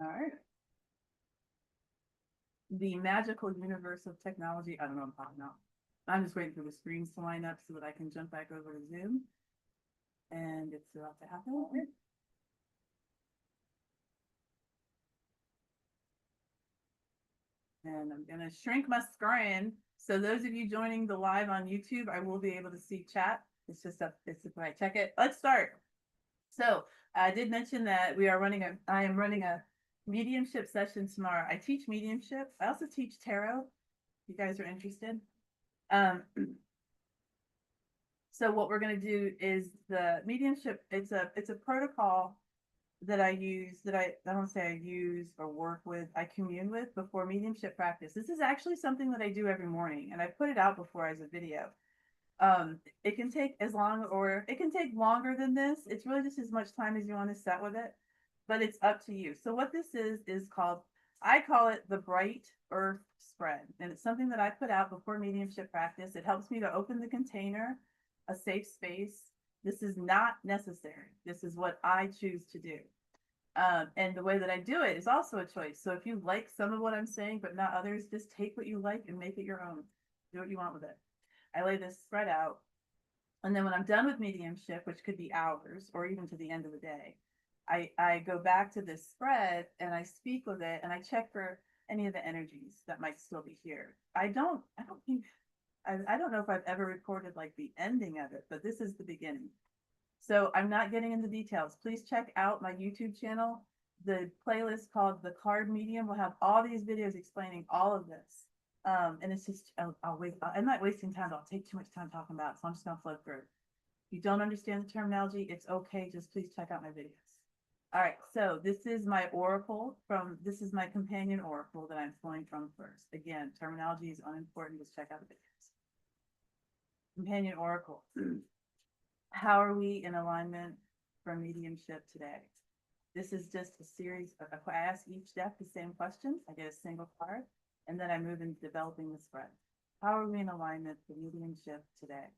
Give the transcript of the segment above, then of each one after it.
All right. The magical universe of technology. I don't know what I'm talking about. I'm just waiting for the screens to line up so that I can jump back over to Zoom. And it's about to happen. And I'm gonna shrink my screen. So those of you joining the live on YouTube, I will be able to see chat. It's just up, it's if I check it. Let's start. So I did mention that I am running a mediumship session tomorrow. I teach mediumship. I also teach tarot. If you guys are interested. Um, so what we're going to do is the mediumship. It's a protocol that I use that I don't say I use or work with. I commune with before mediumship practice. This is actually something that I do every morning, and I put it out before as a video. It can take as long or it can take longer than this. It's really just as much time as you want to set with it, but it's up to you. So what this is called, I call it the Bright Earth Spread. And it's something that I put out before mediumship practice. It helps me to open the container, a safe space. This is not necessary. This is what I choose to do. And the way that I do it is also a choice. So if you like some of what I'm saying, but not others, just take what you like and make it your own. Do what you want with it. I lay this spread out. And then when I'm done with mediumship, which could be hours or even to the end of the day, I go back to this spread and I speak with it and I check for any of the energies that might still be here. I don't know if I've ever recorded like the ending of it, but this is the beginning. So I'm not getting into details. Please check out my YouTube channel. The playlist called The Card Medium will have all these videos explaining all of this. And it's just, I'm not wasting time. I'll take too much time talking about it, so I'm just going to flow through. If you don't understand the terminology, it's okay. Just please check out my videos. All right, so this is my oracle this is my companion oracle that I'm flowing from first. Again, terminology is unimportant. Just check out the videos. Companion oracle. How are we in alignment for mediumship today? This is just a series of, I ask each deck the same questions. I get a single card, and then I move into developing the spread. How are we in alignment for mediumship today?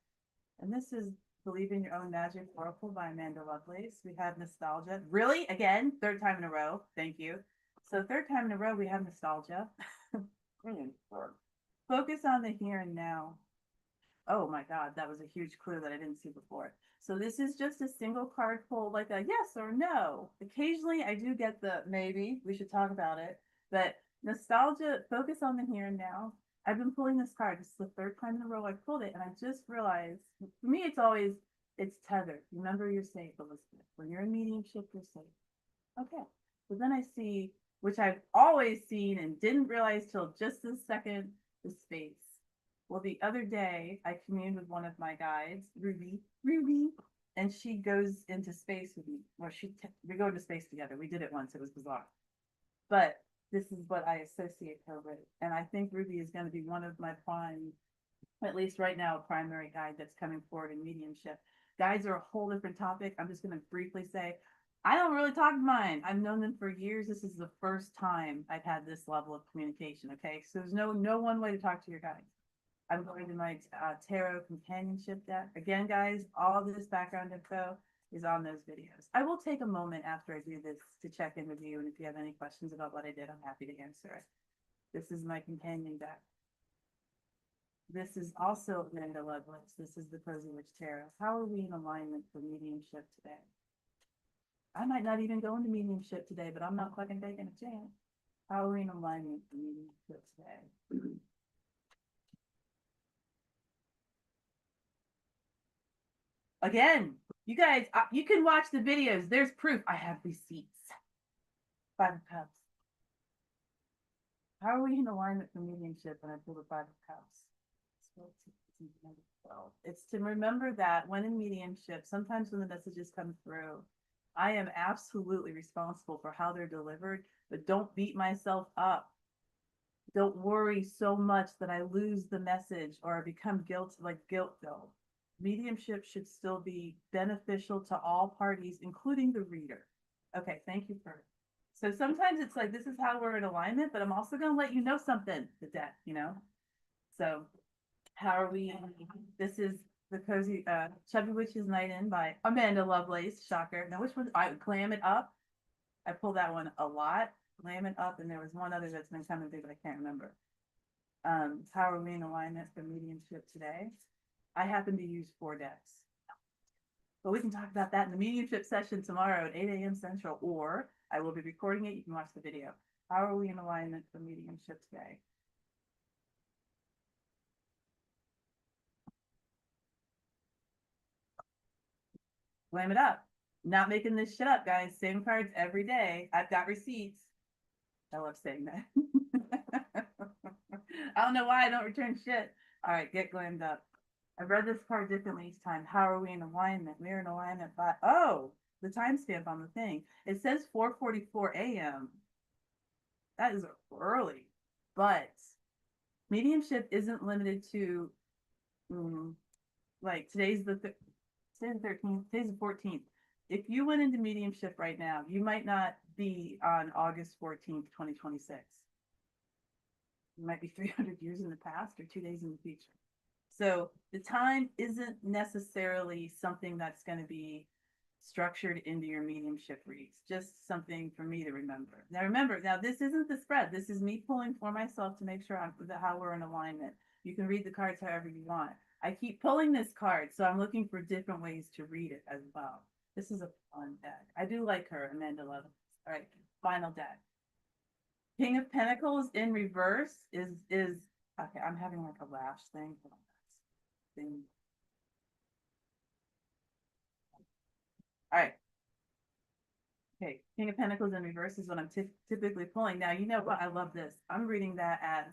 And this is Believe in Your Own Magic Oracle by Amanda Lovelace. We have nostalgia. Really? Again, third time in a row. Thank you. So third time in a row, we have nostalgia. Focus on the here and now. Oh my God, that was a huge clue that I didn't see before. So this is just a single card pull, like a yes or no. Occasionally I do get the maybe, we should talk about it. But nostalgia, focus on the here and now. I've been pulling this card. This is the third time in a row I pulled it. And I just realized, for me, it's tethered. Remember, you're safe, Elizabeth. When you're in mediumship, you're safe. Okay. But then I see, which I've always seen and didn't realize till just this second, the space. Well, the other day I communed with one of my guides, Ruby, and she goes into space with me. Well, we go into space together. We did it once. It was bizarre. But this is what I associate her with. And I think Ruby is going to be one of my prime, at least right now, a primary guide that's coming forward in mediumship. Guides are a whole different topic. I'm just going to briefly say, I don't really talk to mine. I've known them for years. This is the first time I've had this level of communication. Okay. So there's no one way to talk to your guides. I'm going to my tarot companionship deck. Again, guys, all this background info is on those videos. I will take a moment after I do this to check in with you. And if you have any questions about what I did, I'm happy to answer it. This is my companion deck. This is also Amanda Lovelace. This is the Cozy Witch Tarot. How are we in alignment for mediumship today? I might not even go into mediumship today, but I'm not fucking taking a chance. How are we in alignment for mediumship today? Again, you guys, you can watch the videos. There's proof. I have receipts. 5 of Cups. How are we in alignment for mediumship when I pull the 5 of Cups? It's to remember that when in mediumship, sometimes when the messages come through, I am absolutely responsible for how they're delivered, but don't beat myself up. Don't worry so much that I lose the message or I become guilt filled. Mediumship should still be beneficial to all parties, including the reader. Okay, thank you for. So sometimes it's like, this is how we're in alignment, but I'm also going to let you know something, the deck, So how are we? This is the Cozy Chubby Witch's Night In by Amanda Lovelace. Shocker. Now, which one? I clam it up. I pull that one a lot, Lamb Up, and there was one other that's been coming through, but I can't remember. How are we in alignment for mediumship today? I happen to use 4 decks. But we can talk about that in the mediumship session tomorrow at 8 a.m. Central, or I will be recording it. You can watch the video. How are we in alignment for mediumship today? Slam it up. Not making this shit up, guys. Same cards every day. I've got receipts. I love saying that. I don't know why I don't return shit. All right, get glammed up. I've read this card differently each time. How are we in alignment? We're in alignment by, oh, the timestamp on the thing. It says 4:44 a.m. That is early, but mediumship isn't limited to, like today's the 13th, today's the 14th. If you went into mediumship right now, you might not be on August 14th, 2026. You might be 300 years in the past or 2 days in the future. So the time isn't necessarily something that's going to be structured into your mediumship reads, just something for me to remember. Now remember, this isn't the spread. This is me pulling for myself to make sure how we're in alignment. You can read the cards however you want. I keep pulling this card, so I'm looking for different ways to read it as well. This is a fun deck. I do like her, Amanda Love. All right, final deck. King of Pentacles in reverse is okay. I'm having like a lash thing. All right. Okay, King of Pentacles in reverse is what I'm typically pulling. Now, you know what? I love this. I'm reading that as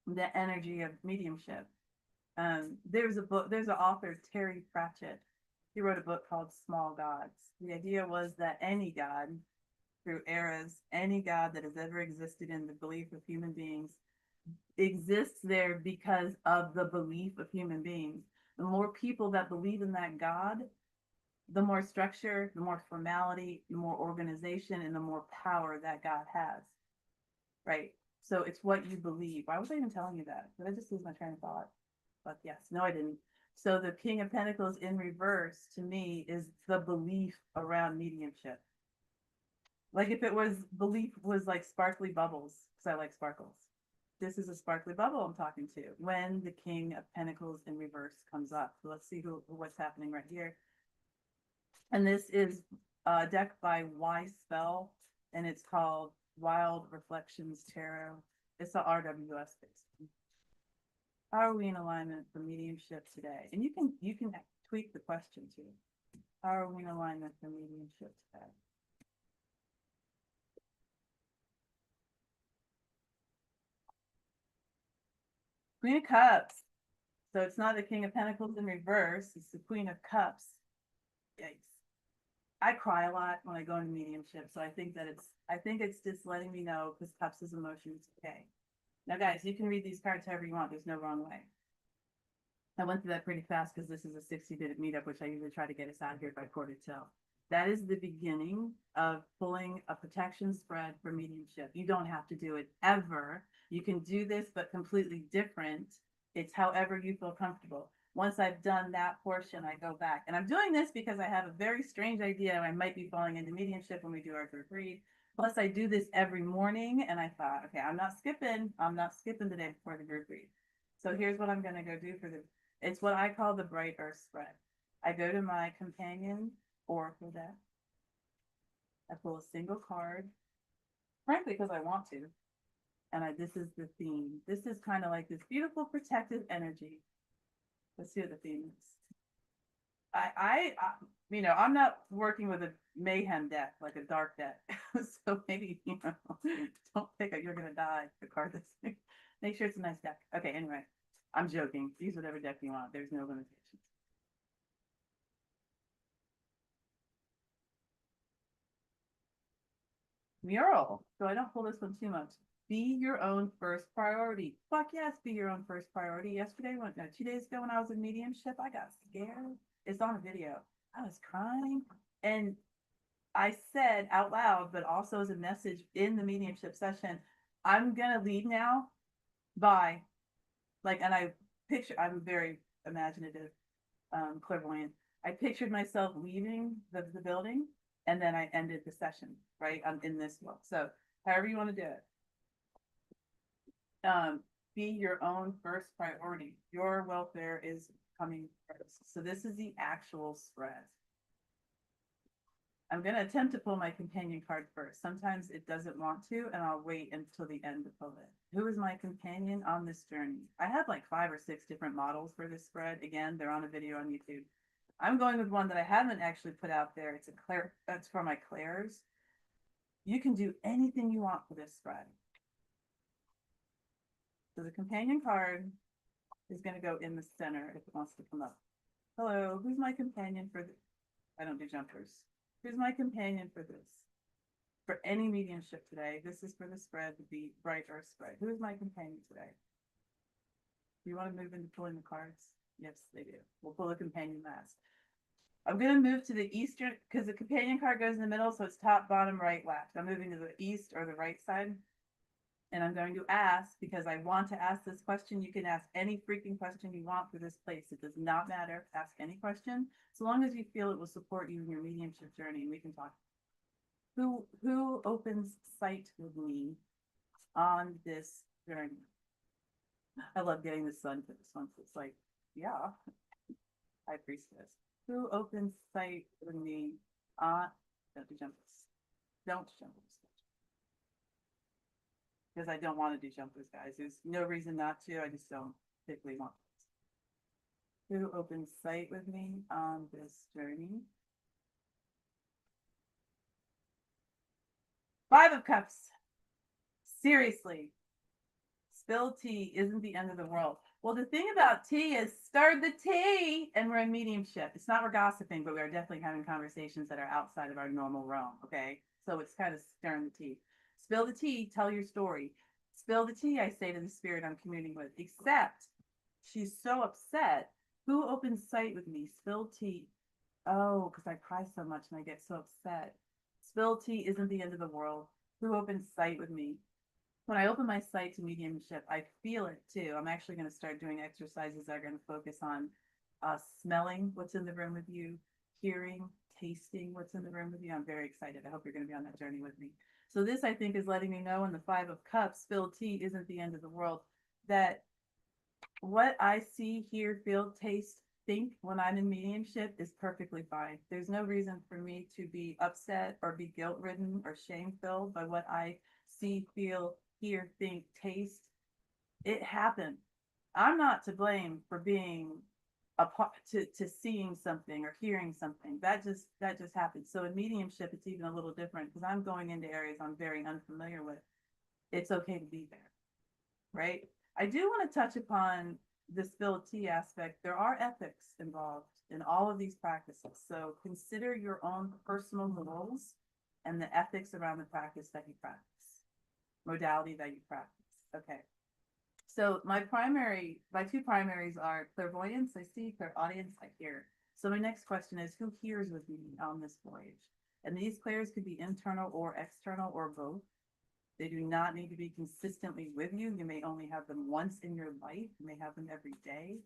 the energy of mediumship. There's an author, Terry Pratchett. He wrote a book called Small Gods. The idea was that any God, through eras, any God that has ever existed in the belief of human beings exists there because of the belief of human beings. The more people that believe in that God, the more structure, the more formality, the more organization, and the more power that God has. Right? So it's what you believe. Why was I even telling you that? Did I just lose my train of thought? But yes, no, I didn't. So the King of Pentacles in reverse to me is the belief around mediumship. Like if it was belief was like sparkly bubbles, because I like sparkles. This is a sparkly bubble I'm talking to when the King of Pentacles in reverse comes up. So let's see what's happening right here. And this is a deck by Y Spell, and it's called Wild Reflections Tarot. It's the RWS basically. How are we in alignment for mediumship today? And you can tweak the question too. How are we in alignment for mediumship today? Queen of Cups. So it's not the King of Pentacles in reverse, it's the Queen of Cups. Yikes. I cry a lot when I go into mediumship, so I think it's just letting me know because Cups is emotions. Okay. Now guys, you can read these cards however you want. There's no wrong way. I went through that pretty fast because this is a 60-minute meetup, which I usually try to get us out here by 11:45. That is the beginning of pulling a protection spread for mediumship. You don't have to do it ever. You can do this, but completely different. It's however you feel comfortable. Once I've done that portion, I go back. And I'm doing this because I have a very strange idea I might be falling into mediumship when we do our group read. Plus, I do this every morning, and I thought, okay, I'm not skipping the day before the group read. So here's what I'm going to go do for it's what I call the Bright Earth spread. I go to my companion oracle deck. I pull a single card, frankly, because I want to. And this is the theme. This is kind of like this beautiful protective energy. Let's see what the theme is. I'm not working with a mayhem deck, like a dark deck. So maybe, don't pick up, you're going to die, the card this thing. Make sure it's a nice deck. Okay, anyway, I'm joking. Use whatever deck you want. There's no limitations. Mural. So I don't pull this one too much. Be your own first priority. Fuck yes, be your own first priority. 2 days ago when I was in mediumship, I got scared. It's on a video. I was crying. And I said out loud, but also as a message in the mediumship session, I'm going to leave now. Bye. And I'm very imaginative, clairvoyant. I pictured myself leaving the building and then I ended the session, right? I'm in this book. So however you want to do it. Be your own first priority. Your welfare is coming first. So this is the actual spread. I'm going to attempt to pull my companion card first. Sometimes it doesn't want to, and I'll wait until the end to pull it. Who is my companion on this journey? I have like 5 or 6 different models for this spread. Again, they're on a video on YouTube. I'm going with one that I haven't actually put out there. It's a Claire. That's for my Claires. You can do anything you want for this spread. So the companion card is going to go in the center if it wants to come up. Hello, who's my companion for this? I don't do jumpers. Who's my companion for this? For any mediumship today, this is for the spread, the bright earth spread. Who is my companion today? Do you want to move into pulling the cards? Yes, they do. We'll pull a companion last. I'm going to move to the eastern, because the companion card goes in the middle, so it's top, bottom, right, left. I'm moving to the east or the right side. And I'm going to ask, because I want to ask this question. You can ask any freaking question you want for this place. It does not matter. Ask any question, so long as you feel it will support you in your mediumship journey, and we can talk. Who opens sight with me on this journey? I love getting the sun for this one. So it's like, yeah, High Priestess. Who opens sight with me on? Don't jump this. Don't jump this. Because I don't want to do jumpers, guys. There's no reason not to. I just don't particularly want this. Who opens sight with me on this journey? 5 of Cups. Seriously. Spill tea isn't the end of the world. Well, the thing about tea is stir the tea, and we're in mediumship. It's not we're gossiping, but we are definitely having conversations that are outside of our normal realm, okay? So it's kind of stirring the tea. Spill the tea, tell your story. Spill the tea, I say to the spirit I'm communing with. Except she's so upset. Who opens sight with me? Spill tea. Oh, because I cry so much and I get so upset. Spill tea isn't the end of the world. Who opens sight with me? When I open my sight to mediumship, I feel it too. I'm actually going to start doing exercises that are going to focus on smelling what's in the room with you, hearing, tasting what's in the room with you. I'm very excited. I hope you're going to be on that journey with me. So this, I think, is letting me know in the 5 of Cups, spilled tea isn't the end of the world, that what I see, hear, feel, taste, think when I'm in mediumship is perfectly fine. There's no reason for me to be upset or be guilt-ridden or shame-filled by what I see, feel, hear, think, taste. It happened. I'm not to blame for being to seeing something or hearing something. That just happens. So in mediumship, it's even a little different because I'm going into areas I'm very unfamiliar with. It's okay to be there, right? I do want to touch upon the spilled tea aspect. There are ethics involved in all of these practices. So consider your own personal morals and the ethics around the practice that you practice, modality that you practice. Okay. So my two primaries are clairvoyance, I see, clairaudience, I hear. So my next question is, who hears with me on this voyage? And these clairs could be internal or external or both. They do not need to be consistently with you. You may only have them once in your life. You may have them every day.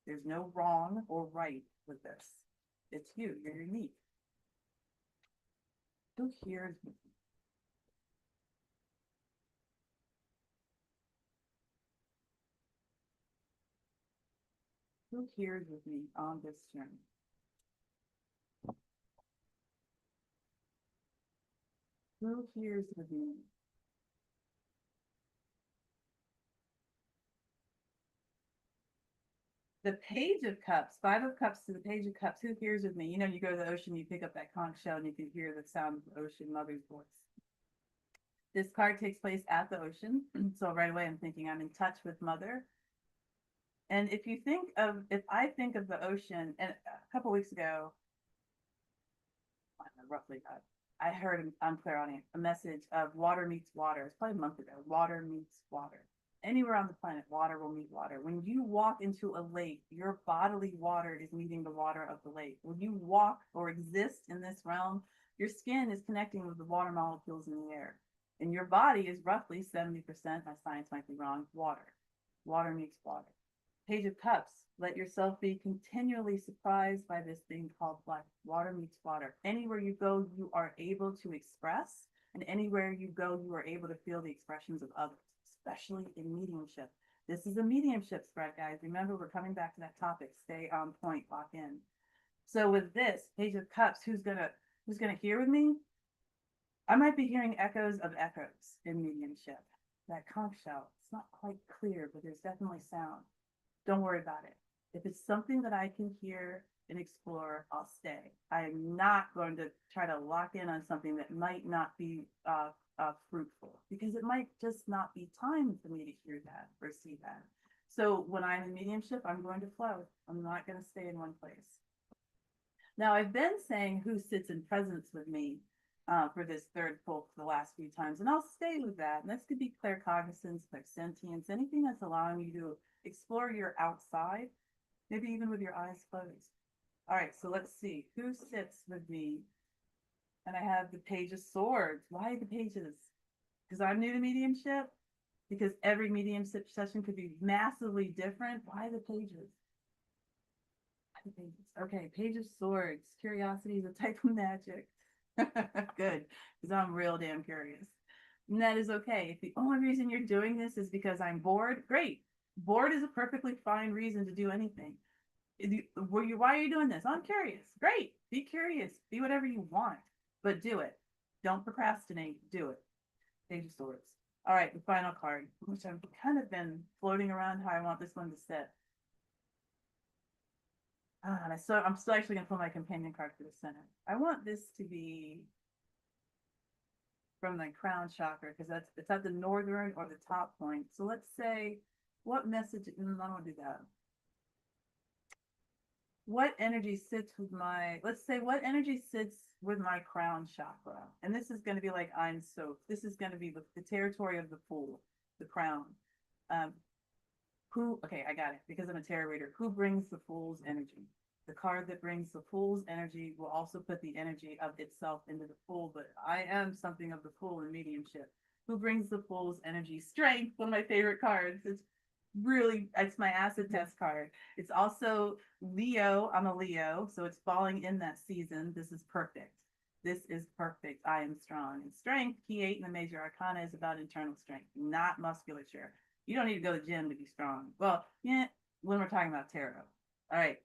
There's no wrong or right with this. It's you. You're unique. Who hears with me? Who hears with me on this journey? Who hears with me? The Page of Cups, 5 of Cups to the Page of Cups. Who hears with me? You know, you go to the ocean, you pick up that conch shell, and you can hear the sound of the ocean mother's voice. This card takes place at the ocean. So right away, I'm thinking I'm in touch with mother. And if I think of the ocean, and a couple weeks ago, roughly, I heard on Clairaudience a message of water meets water. It's probably a month ago. Water meets water. Anywhere on the planet, water will meet water. When you walk into a lake, your bodily water is meeting the water of the lake. When you walk or exist in this realm, your skin is connecting with the water molecules in the air. And your body is roughly 70%, my science might be wrong, water. Water meets water. Page of Cups. Let yourself be continually surprised by this thing called life. Water meets water. Anywhere you go, you are able to express, and anywhere you go, you are able to feel the expressions of others, especially in mediumship. This is a mediumship spread, guys. Remember, we're coming back to that topic. Stay on point, lock in. So with this Page of Cups, who's gonna hear with me? I might be hearing echoes of echoes in mediumship. That conch shell, it's not quite clear, but there's definitely sound. Don't worry about it. If it's something that I can hear and explore, I'll stay. I am not going to try to lock in on something that might not be fruitful, because it might just not be time for me to hear that or see that. So when I'm in mediumship, I'm going to flow. I'm not going to stay in one place. Now, I've been saying who sits in presence with me for this third pull for the last few times, and I'll stay with that. And this could be claircognizance, clairsentience, anything that's allowing you to explore your outside, maybe even with your eyes closed. All right, so let's see who sits with me. And I have the Page of Swords. Why the pages? Because I'm new to mediumship, because every mediumship session could be massively different. Why the pages? Okay, Page of Swords. Curiosity is a type of magic. Good, because I'm real damn curious. And that is okay. If the only reason you're doing this is because I'm bored, great. Bored is a perfectly fine reason to do anything. Why are you doing this? I'm curious. Great. Be curious. Be whatever you want, but do it. Don't procrastinate. Do it. Page of Swords. All right, the final card, which I've kind of been floating around how I want this one to sit. And I'm still actually going to pull my companion card for the center. I want this to be from the crown chakra, because it's at the northern or the top point. So let's say, what message? I don't do that. What energy sits with my? Let's say what energy sits with my crown chakra, and this is going to be like Ein Sof. This is going to be the territory of the Fool, the crown. Who? Okay, I got it, because I'm a tarot reader. Who brings the Fool's energy? The card that brings the Fool's energy will also put the energy of itself into the Fool, but I am something of the Fool in mediumship. Who brings the Fool's energy? Strength, one of my favorite cards. It's my acid test card. It's also Leo. I'm a Leo, so it's falling in that season. This is perfect. This is perfect. I am strong. And strength, key 8 in the major arcana, is about internal strength, not musculature. You don't need to go to the gym to be strong. Well, yeah, when we're talking about tarot. All right,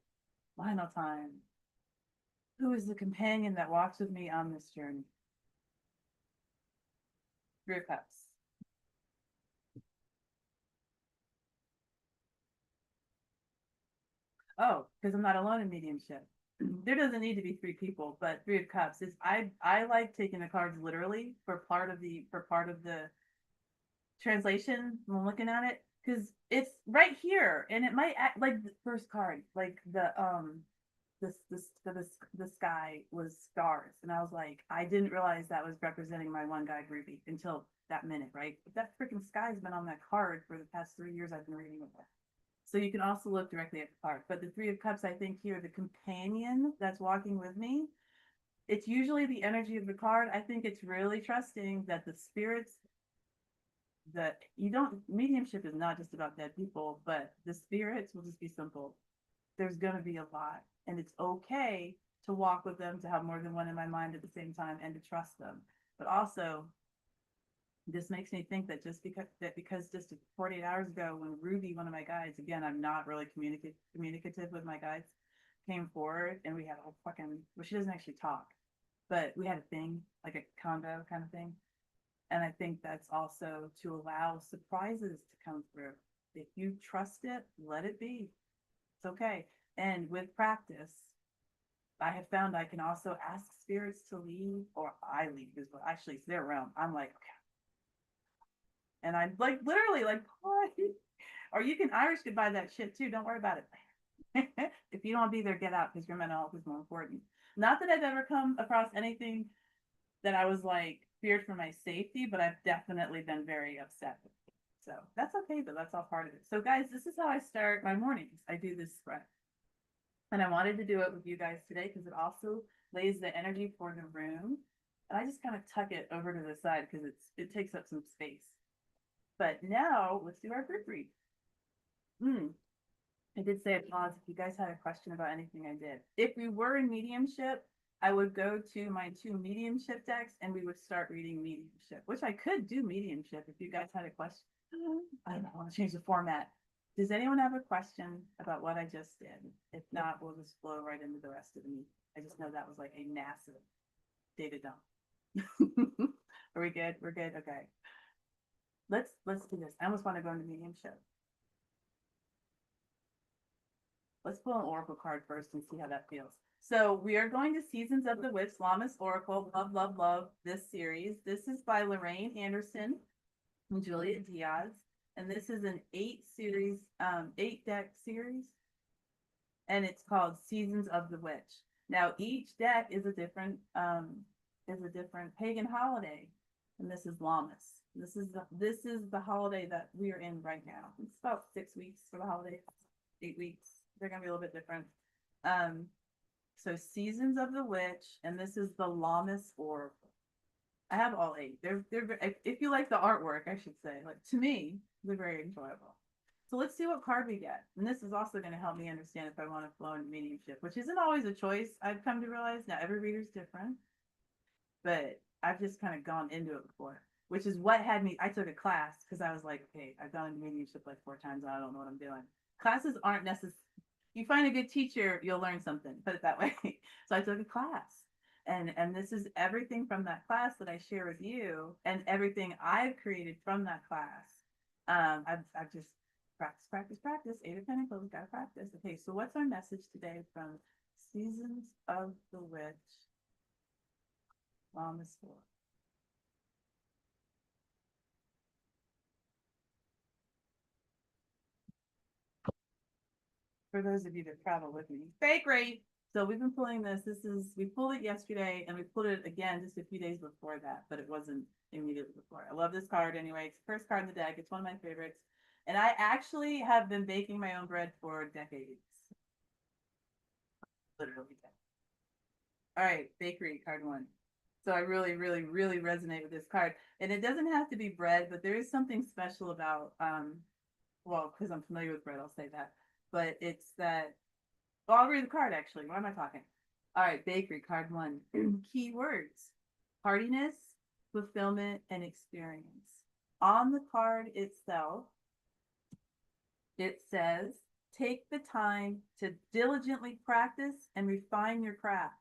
final time. Who is the companion that walks with me on this journey? Three of Cups. Oh, because I'm not alone in mediumship. There doesn't need to be three people, but Three of Cups is I like taking the cards literally for part of the translation when looking at it, because it's right here and it might act like the first card, like the sky was stars, and I was like, I didn't realize that was representing my one guide Ruby until that minute, right? But that freaking sky's been on that card for the past 3 years I've been reading with it. So you can also look directly at the card. But the Three of Cups, I think here, the companion that's walking with me, it's usually the energy of the card. I think it's really trusting that the spirits, that you don't, mediumship is not just about dead people, but the spirits will just be simple. There's going to be a lot. And it's okay to walk with them, to have more than one in my mind at the same time, and to trust them. But also, this makes me think that because just 48 hours ago, when Ruby, one of my guides, again, I'm not really communicative with my guides, came forward and we had a whole fucking, well, she doesn't actually talk, but we had a thing, like a convo kind of thing. And I think that's also to allow surprises to come through. If you trust it, let it be. It's okay. And with practice, I have found I can also ask spirits to leave, or I leave as well. Actually, it's their realm. I'm like, okay. And I'm like, literally, like, what? Or you can Irish goodbye that shit too. Don't worry about it. If you don't want to be there, get out, because your mental health is more important. Not that I've ever come across anything that I was like feared for my safety, but I've definitely been very upset with it. So that's okay, but that's all part of it. So guys, this is how I start my mornings. I do this spread. And I wanted to do it with you guys today because it also lays the energy for the room. And I just kind of tuck it over to the side because it takes up some space. But now let's do our group read. I did say a pause if you guys had a question about anything I did. If we were in mediumship, I would go to my 2 mediumship decks and we would start reading mediumship, which I could do mediumship if you guys had a question. I don't know, I want to change the format. Does anyone have a question about what I just did? If not, we'll just flow right into the rest of the meeting. I just know that was like a massive data dump. Are we good? We're good. Okay. Let's do this. I almost want to go into mediumship. Let's pull an oracle card first and see how that feels. So we are going to Seasons of the Witch, Lammas Oracle. Love, love, love this series. This is by Lorraine Anderson and Juliet Diaz. And this is an 8 deck series. And it's called Seasons of the Witch. Now each deck is a different pagan holiday. And this is Lammas. This is the holiday that we are in right now. It's about 6 weeks for the holiday, 8 weeks. They're gonna be a little bit different. So Seasons of the Witch, and this is the Lammas Oracle. I have all 8. They're if you like the artwork, I should say, like to me, they're very enjoyable. So let's see what card we get. And this is also going to help me understand if I want to flow into mediumship, which isn't always a choice. I've come to realize now every reader's different, but I've just kind of gone into it before, which is what had me. I took a class because I was like, okay, I've gone into mediumship like 4 times. And I don't know what I'm doing. Classes aren't necessary. You find a good teacher, you'll learn something. Put it that way. So I took a class, and this is everything from that class that I share with you, and everything I've created from that class. I've just practice. 8 of Pentacles, gotta practice. Okay, so what's our message today from Seasons of the Witch, Lammas 4? For those of you that travel with me, fake rate. So we've been pulling this. We pulled it yesterday and we pulled it again just a few days before that, but it wasn't immediately before. I love this card anyway. It's the first card in the deck. It's one of my favorites. And I actually have been baking my own bread for decades. Literally decades. All right, bakery, card 1. So I really, really, really resonate with this card. And it doesn't have to be bread, but there is something special about, well, because I'm familiar with bread, I'll say that. But it's that, well, I'll read the card actually. Why am I talking? All right, bakery, card 1. Key words: hardiness, fulfillment, and experience. On the card itself, it says, take the time to diligently practice and refine your craft.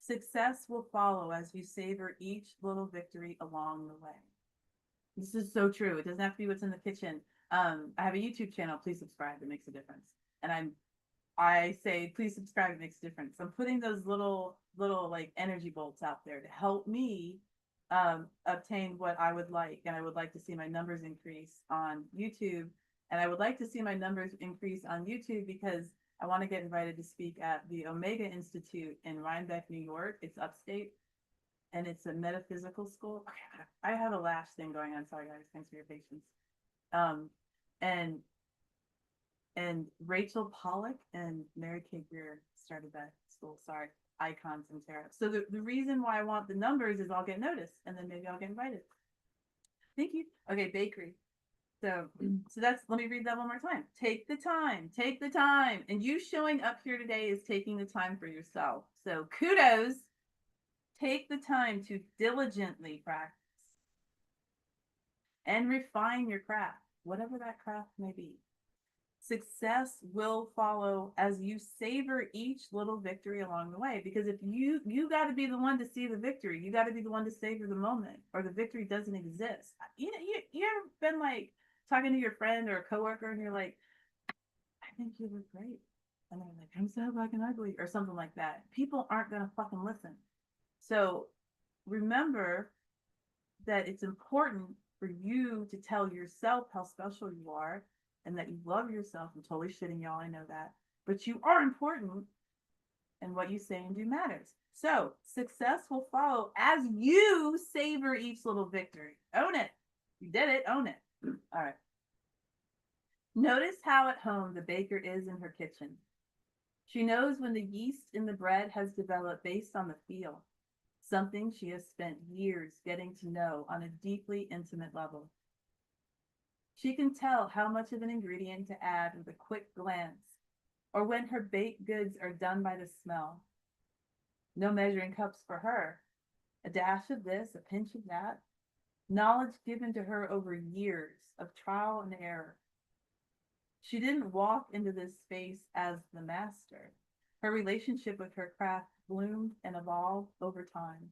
Success will follow as you savor each little victory along the way. This is so true. It doesn't have to be what's in the kitchen. I have a YouTube channel. Please subscribe. It makes a difference. And I say, please subscribe. It makes a difference. I'm putting those little like energy bolts out there to help me obtain what I would like. And I would like to see my numbers increase on YouTube. And I would like to see my numbers increase on YouTube because I want to get invited to speak at the Omega Institute in Rhinebeck, New York. It's upstate. And it's a metaphysical school. Okay, I have a lash thing going on. Sorry, guys. Thanks for your patience. And Rachel Pollack and Mary Kay Greer started that school. Sorry, icons and tarot. So the reason why I want the numbers is I'll get noticed, and then maybe I'll get invited. Thank you. Okay, bakery. So that's, let me read that one more time. Take the time. And you showing up here today is taking the time for yourself. So kudos. Take the time to diligently practice and refine your craft, whatever that craft may be. Success will follow as you savor each little victory along the way. Because if you got to be the one to see the victory, you got to be the one to savor the moment, or the victory doesn't exist. You ever been like talking to your friend or a coworker, and you're like, I think you look great, and they're like, I'm so fucking ugly, or something like that. People aren't gonna fucking listen. So remember that it's important for you to tell yourself how special you are and that you love yourself. I'm totally shitting y'all, I know that. But you are important, and what you say and do matters. So success will follow as you savor each little victory. Own it. You did it. Own it. All right. Notice how at home the baker is in her kitchen. She knows when the yeast in the bread has developed based on the feel. Something she has spent years getting to know on a deeply intimate level. She can tell how much of an ingredient to add with a quick glance, or when her baked goods are done by the smell. No measuring cups for her. A dash of this, a pinch of that. Knowledge given to her over years of trial and error. She didn't walk into this space as the master. Her relationship with her craft bloomed and evolved over time.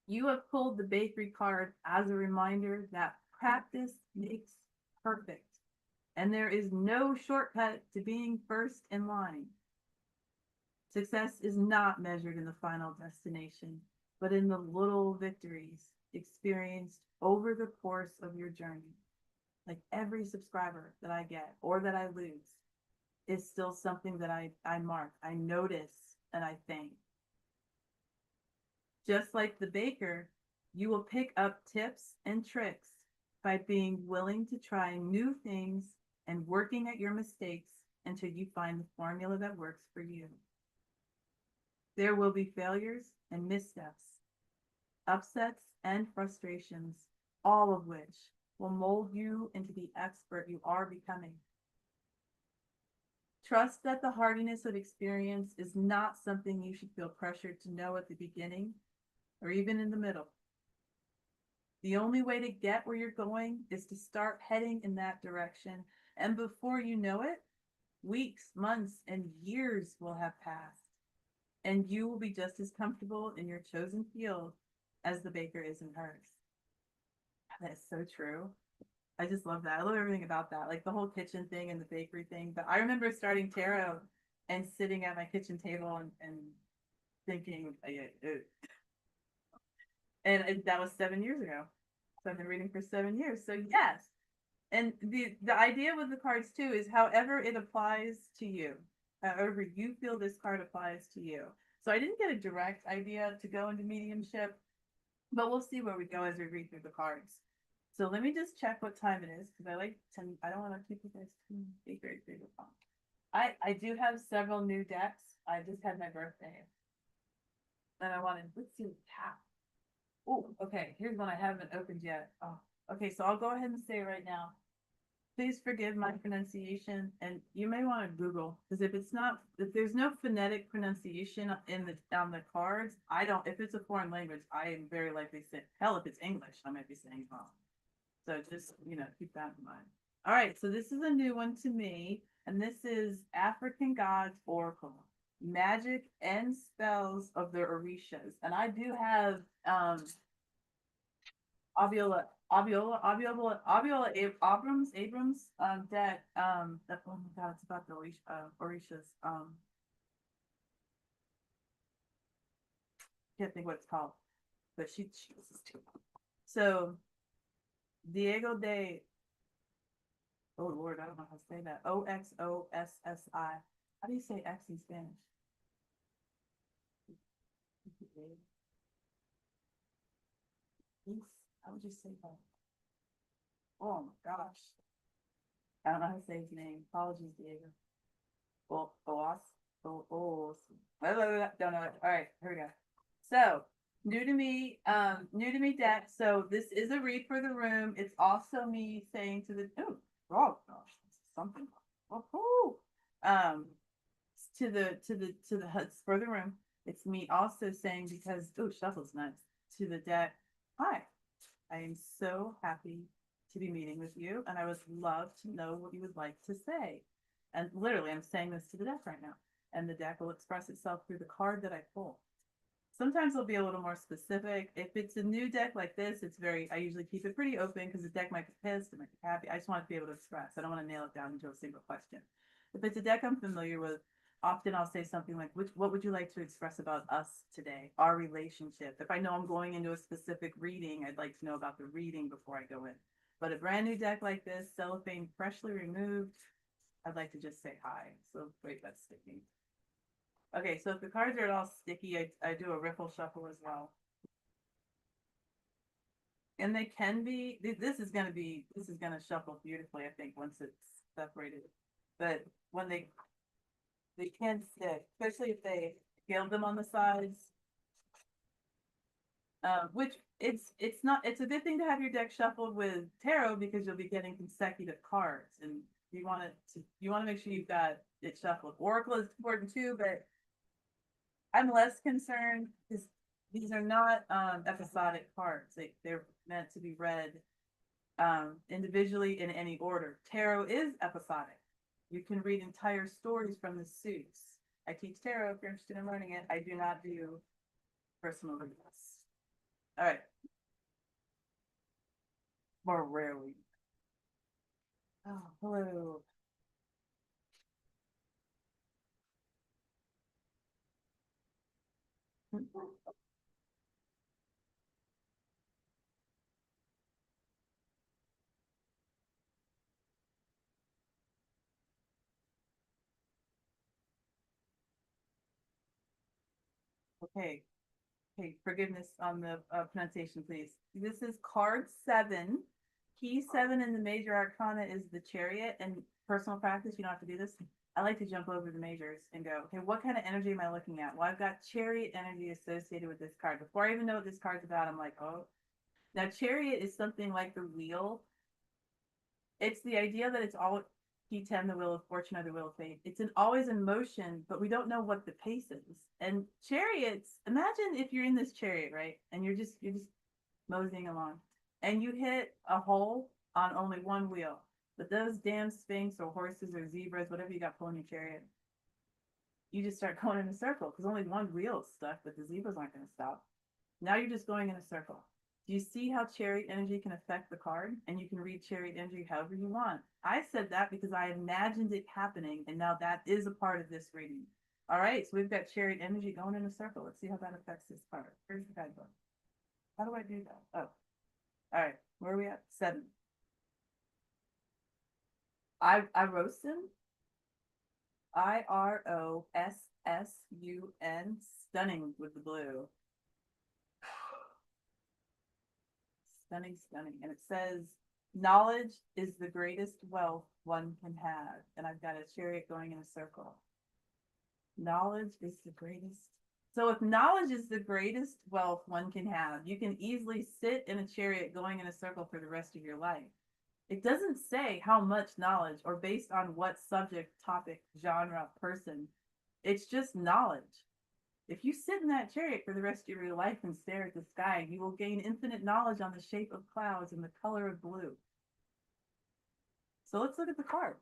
You have pulled the bakery card as a reminder that practice makes perfect, and there is no shortcut to being first in line. Success is not measured in the final destination, but in the little victories experienced over the course of your journey. Like every subscriber that I get or that I lose is still something that I mark, I notice, and I thank. Just like the baker, you will pick up tips and tricks by being willing to try new things and working at your mistakes until you find the formula that works for you. There will be failures and missteps, upsets and frustrations, all of which will mold you into the expert you are becoming. Trust that the hardiness of experience is not something you should feel pressured to know at the beginning or even in the middle. The only way to get where you're going is to start heading in that direction. And before you know it, weeks, months, and years will have passed. And you will be just as comfortable in your chosen field as the baker is in hers. That is so true. I just love that. I love everything about that, like the whole kitchen thing and the bakery thing. But I remember starting tarot and sitting at my kitchen table and thinking, and that was 7 years ago. So I've been reading for 7 years. So yes. And the idea with the cards too is however it applies to you, however you feel this card applies to you. So I didn't get a direct idea to go into mediumship, but we'll see where we go as we read through the cards. So let me just check what time it is because I don't want to keep you guys too very long. I do have several new decks. I just had my birthday. And I wanted, let's see, tap. Oh, okay. Here's one I haven't opened yet. Oh, okay. So I'll go ahead and say right now. Please forgive my pronunciation, and you may want to Google because if there's no phonetic pronunciation on the cards, I don't. If it's a foreign language, I am very likely saying hell. If it's English, I might be saying wrong. So just keep that in mind. All right. So this is a new one to me, and this is African Gods Oracle. Magic and spells of the Orishas. And I do have Abrams that oh my god, it's about the Orishas. Can't think what it's called. But she was this too. So Diego de oh Lord, I don't know how to say that. Oxossi. How do you say X in Spanish? How would you say that? Oh my gosh. I don't know how to say his name. Apologies, Diego. Boas. Don't know it. All right, here we go. So new to me deck. So this is a read for the room. It's also me saying to the oh gosh, something. Oh, to the huts for the room. It's me also saying because shuffle's nice to the deck. Hi, I am so happy to be meeting with you, and I would love to know what you would like to say. And literally, I'm saying this to the deck right now, and the deck will express itself through the card that I pull. Sometimes it'll be a little more specific. If it's a new deck like this, I usually keep it pretty open because the deck might be pissed, it might be happy. I just want to be able to express. I don't want to nail it down into a single question. If it's a deck I'm familiar with, often I'll say something like, what would you like to express about us today, our relationship? If I know I'm going into a specific reading, I'd like to know about the reading before I go in. But a brand new deck like this, cellophane freshly removed, I'd like to just say hi. So wait, that's sticky. Okay, so if the cards are at all sticky, I do a riffle shuffle as well. And they can be, this is gonna shuffle beautifully, I think, once it's separated. But when they can stick, especially if they scaled them on the sides. Which it's not it's a good thing to have your deck shuffled with tarot because you'll be getting consecutive cards, and you want to make sure you've got it shuffled. Oracle is important too, but I'm less concerned because these are not episodic cards. They're meant to be read individually in any order. Tarot is episodic. You can read entire stories from the suits. I teach tarot if you're interested in learning it. I do not do personal readings. All right. More rarely. Oh, hello. Okay. Okay, forgiveness on the pronunciation, please. This is card 7. Key 7 in the major arcana is the chariot. And personal practice, you don't have to do this. I like to jump over the majors and go, okay, what kind of energy am I looking at? Well, I've got chariot energy associated with this card. Before I even know what this card's about, I'm like, oh. Now, chariot is something like the wheel. It's the idea that it's all P10, the wheel of fortune or the wheel of fate. It's always in motion, but we don't know what the pace is. And chariots, imagine if you're in this chariot, right? And you're just moseying along, and you hit a hole on only one wheel. But those damn sphinx or horses or zebras, whatever you got pulling your chariot, you just start going in a circle because only one wheel is stuck, but the zebras aren't going to stop. Now you're just going in a circle. Do you see how chariot energy can affect the card? And you can read chariot energy however you want. I said that because I imagined it happening, and now that is a part of this reading. All right, so we've got chariot energy going in a circle. Let's see how that affects this card. Here's the guidebook. How do I do that? Oh, all right. Where are we at? 7. I roasted. Irossun. Stunning with the blue. Stunning, stunning. And it says, knowledge is the greatest wealth one can have. And I've got a chariot going in a circle. Knowledge is the greatest. So if knowledge is the greatest wealth one can have, you can easily sit in a chariot going in a circle for the rest of your life. It doesn't say how much knowledge or based on what subject, topic, genre, person. It's just knowledge. If you sit in that chariot for the rest of your life and stare at the sky, you will gain infinite knowledge on the shape of clouds and the color of blue. So let's look at the card.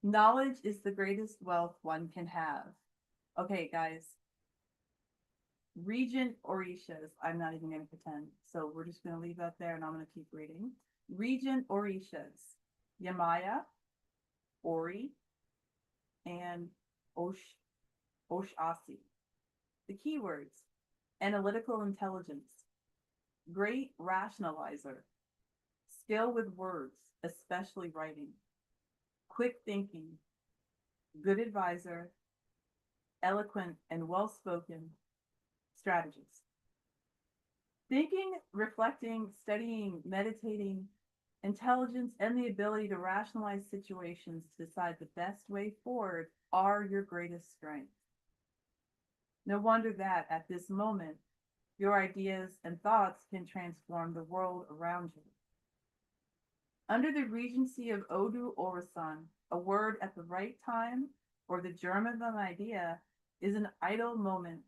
Knowledge is the greatest wealth one can have. Okay, guys. Regent Orishas. I'm not even going to pretend. So we're just going to leave that there and I'm going to keep reading. Regent Orishas. Yamaya, Ori, and Oshasi. The keywords: analytical intelligence, great rationalizer, skill with words, especially writing, quick thinking, good advisor, eloquent and well-spoken, strategist. Thinking, reflecting, studying, meditating, intelligence, and the ability to rationalize situations to decide the best way forward are your greatest strengths. No wonder that at this moment, your ideas and thoughts can transform the world around you. Under the regency of Odu Orasan, a word at the right time or the germ of an idea is an idle moment.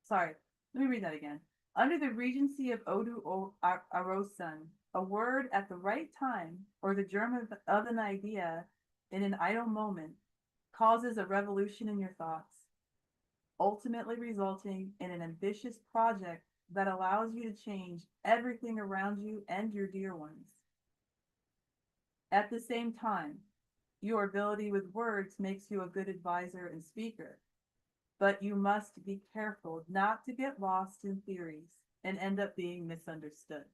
Sorry, let me read that again. Under the regency of Odu Arosan, a word at the right time or the germ of an idea in an idle moment causes a revolution in your thoughts, ultimately resulting in an ambitious project that allows you to change everything around you and your dear ones. At the same time, your ability with words makes you a good advisor and speaker, but you must be careful not to get lost in theories and end up being misunderstood.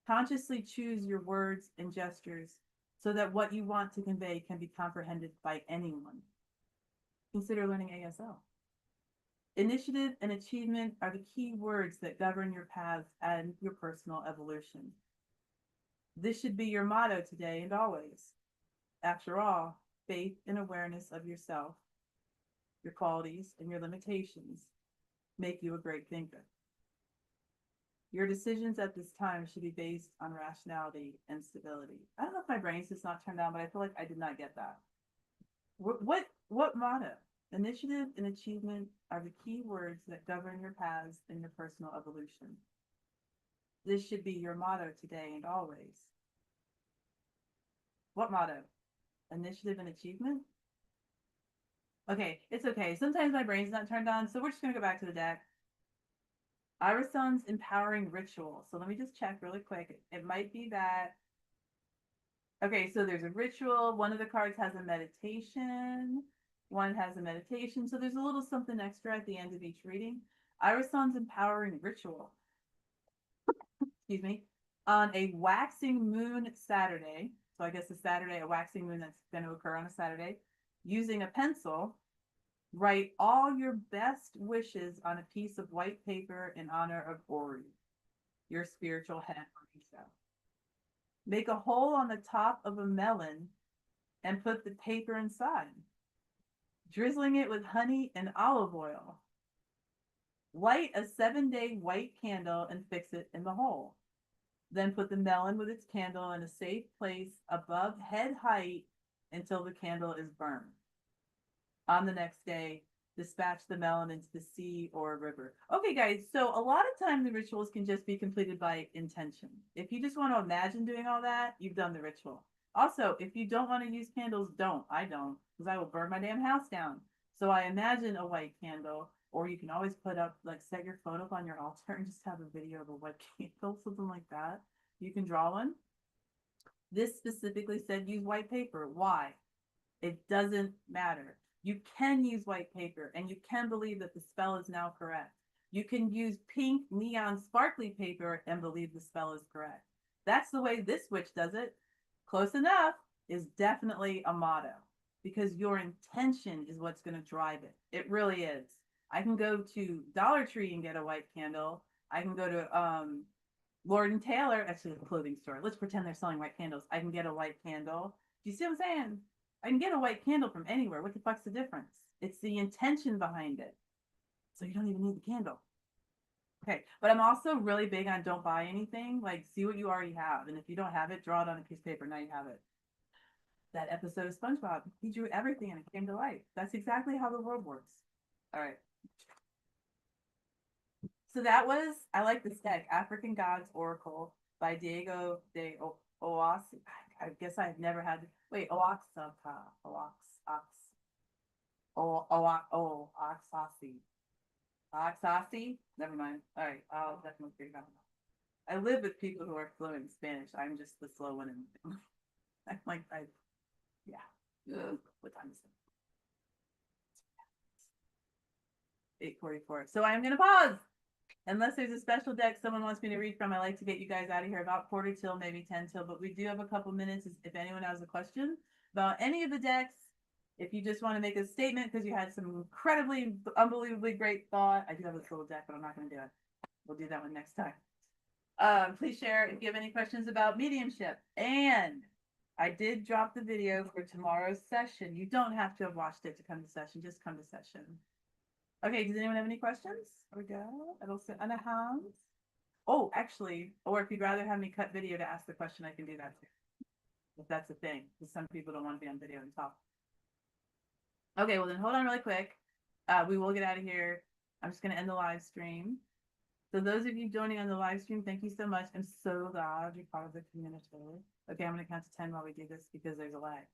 Consciously choose your words and gestures so that what you want to convey can be comprehended by anyone. Consider learning ASL. Initiative and achievement are the key words that govern your paths and your personal evolution. This should be your motto today and always. After all, faith and awareness of yourself, your qualities, and your limitations make you a great thinker. Your decisions at this time should be based on rationality and stability. I don't know if my brain's just not turned on, but I feel like I did not get that. What motto? Initiative and achievement are the key words that govern your paths in your personal evolution. This should be your motto today and always. What motto? Initiative and achievement? Okay, it's okay. Sometimes my brain's not turned on, so we're just going to go back to the deck. Irison's empowering ritual. So let me just check really quick. It might be that. Okay, so there's a ritual. One of the cards has a meditation. One has a meditation. So there's a little something extra at the end of each reading. Irison's empowering ritual. Excuse me. On a waxing moon Saturday. So I guess a waxing moon that's going to occur on a Saturday. Using a pencil, write all your best wishes on a piece of white paper in honor of Ori, your spiritual head or Isha. Make a hole on the top of a melon and put the paper inside, drizzling it with honey and olive oil. Light a 7-day white candle and fix it in the hole. Then put the melon with its candle in a safe place above head height until the candle is burned. On the next day, dispatch the melon into the sea or a river. Okay, guys, so a lot of time the rituals can just be completed by intention. If you just want to imagine doing all that, you've done the ritual. Also, if you don't want to use candles, don't. I don't, because I will burn my damn house down. So I imagine a white candle, or you can always put up, like, set your phone up on your altar and just have a video of a white candle, something like that. You can draw one. This specifically said use white paper. Why? It doesn't matter. You can use white paper and you can believe that the spell is now correct. You can use pink neon sparkly paper and believe the spell is correct. That's the way this witch does it. Close enough is definitely a motto because your intention is what's going to drive it. It really is. I can go to Dollar Tree and get a white candle. I can go to Lord and Taylor, actually a clothing store. Let's pretend they're selling white candles. I can get a white candle. Do you see what I'm saying? I can get a white candle from anywhere. What the fuck's the difference? It's the intention behind it. So you don't even need the candle. Okay, but I'm also really big on don't buy anything. Like, see what you already have. And if you don't have it, draw it on a piece of paper. Now you have it. That episode of SpongeBob, he drew everything and it came to life. That's exactly how the world works. All right. So that was, I like this deck, African Gods Oracle by Diego de Oasi. I guess I've never had, wait, Oaxaci. Oaxaci? Never mind. All right, I'll definitely figure it out. I live with people who are fluent in Spanish. I'm just the slow one. I'm like, yeah. Ugh. What time is it? 8:44. So I'm going to pause. Unless there's a special deck someone wants me to read from, I like to get you guys out of here about quarter till, maybe 10 till, but we do have a couple minutes if anyone has a question about any of the decks. If you just want to make a statement because you had some incredibly, unbelievably great thought. I do have this little deck, but I'm not going to do it. We'll do that one next time. Please share if you have any questions about mediumship. And I did drop the video for tomorrow's session. You don't have to have watched it to come to session. Just come to session. Okay, does anyone have any questions? There we go. It'll sit on a hands. Oh, actually, or if you'd rather have me cut video to ask the question, I can do that too. If that's a thing, because some people don't want to be on video and talk. Okay, well then hold on really quick. We will get out of here. I'm just going to end the live stream. So those of you joining on the live stream, thank you so much. I'm so glad you're part of the community. Okay, I'm going to count to 10 while we do this because there's a lag.